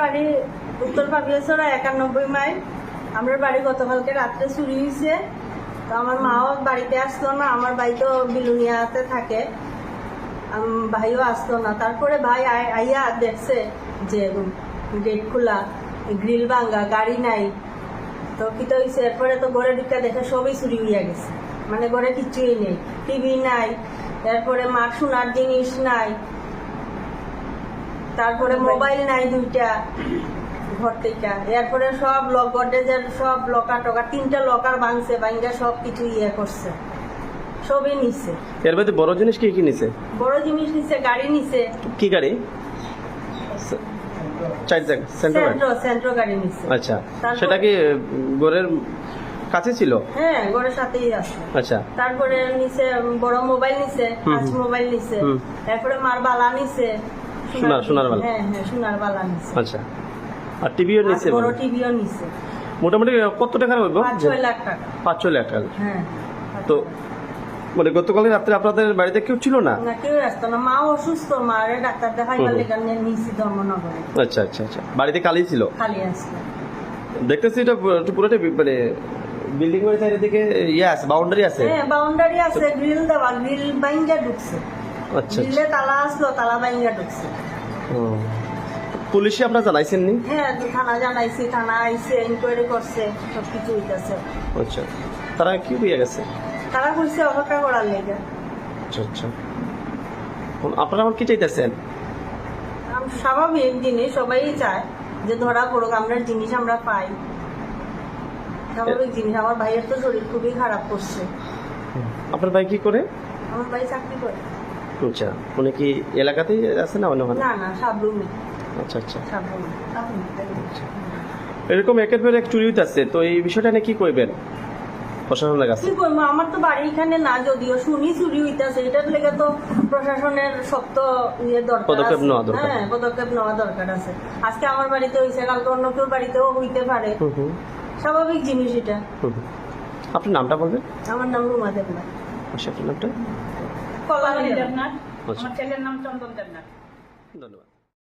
বাড়ি উত্তর পাপিয়াছড়া 91 মাইল। আমার বাড়ি গতকালকে রাত্রে চুরি হয়েছে। তো আমার মাও বাড়িতে আসতো না, আমার ভাই তো বিলুনিয়াতে থাকে, ভাইও আসতো না। তারপরে ভাই আইয়া দেখছে যে গেট খোলা, গ্রিল ভাঙ্গা, গাড়ি নাই। তো কিতো হয়েছে, এরপরে তো ঘরে ঢুকা দেখে সবই চুরি হইয়া গেছে, মানে ঘরে কিছুই নেই, টিভি নাই, এরপরে মার সোনার জিনিস নাই, তারপরে মোবাইল নাই 2টা ঘর থেকে। এরপরে সব গডরেজের সব লকার টকার 3টা লকার ভাঙছে, ভাঙ্গা সব কিছু করছে, সবই নিছে। এর মধ্যে বড় জিনিস কি কি নিছে? বড় জিনিস নিছে, গাড়ি নিছে। কি গাড়ি? সেন্ট্রো গাড়ি নিছে। আচ্ছা, সেটা কি ঘরের কাছে ছিল? হ্যাঁ, ঘরের সাথেই আছে। আচ্ছা, তারপরে নিছে বড় মোবাইল নিছে, টাচ মোবাইল নিছে, তারপরে মার বালা নিছে, সোনার বালা। হ্যাঁ হ্যাঁ, সোনার বালা নিছে। আচ্ছা, আর টিভিও নিছে? বড় টিভিও নিছে। মোটামুটি কত টাকা হইব? 5-6 লাখ টাকা। 5-6 লাখ টাকা। হ্যাঁ। তো মানে গতকাল রাত্রে আপনাদের বাড়িতে কেউ ছিল না? না, কেউ আসতো না। মা অসুস্থ, মারে ডাক্তার দেখাইবার লেগে নিয়েছি ধর্মনগরে। আচ্ছা আচ্ছা আচ্ছা, বাড়িতে খালি ছিল? খালি আসলো। দেখতেছি এটা পুরোটা মানে বিল্ডিং এর সাইডের দিকে আছে, বাউন্ডারি আছে? হ্যাঁ, বাউন্ডারি আছে, গ্রিল দেওয়া, গ্রিল বাইঙ্গা ঢুকছে। আচ্ছা, গ্রিলে তালা আসলো, তালা বাইঙ্গা ঢুকছে। পুলিশে আপনারা জানাইছেন নি? হ্যাঁ, থানা জানাইছি, থানা আইছে, ইনকোয়ারি করছে, সবকিছু হইতাছে। আচ্ছা, তারা কি হয়ে গেছে? তারা কইছে অপেক্ষা করার লেগে। আচ্ছা আচ্ছা, আপনারা আমার কি চাইতেছেন? স্বাভাবিক জিনিস, সবাই চায় যে ধরা পড়ুক, আমরা জিনিস আমরা পাই, স্বাভাবিক জিনিস। আমার ভাইয়ের তো শরীর খুবই খারাপ করছে। আপনার ভাই কি করে? আমার ভাই চাকরি করে। আচ্ছা, উনি কি এলাকাতেই আছে না অন্য? না না, সাবরুমে। আচ্ছা আচ্ছা, সাবরুমে। এরকম একের পর এক চুরি হইতেছে, তো এই বিষয়টা নিয়ে কি করবেন প্রশাসনের কাছে? কি করবো, আমার তো বাড়ি এখানে না, যদিও শুনি চুরি হইতেছে, এটার লেগে তো প্রশাসনের শক্ত দরকার, পদক্ষেপ নেওয়া দরকার। হ্যাঁ, পদক্ষেপ নেওয়া দরকার আছে। আজকে আমার বাড়িতে হইছে, কালকে অন্য কেউ বাড়িতেও হইতে পারে, স্বাভাবিক জিনিস এটা। আপনার নামটা বলবেন? আমার নাম রুমা দেবনাথ। আচ্ছা, আপনার নামটা? কল্যাণী দেবনাথ। আচ্ছা, আমার ছেলের নাম চন্দন দেবনাথ। ধন্যবাদ।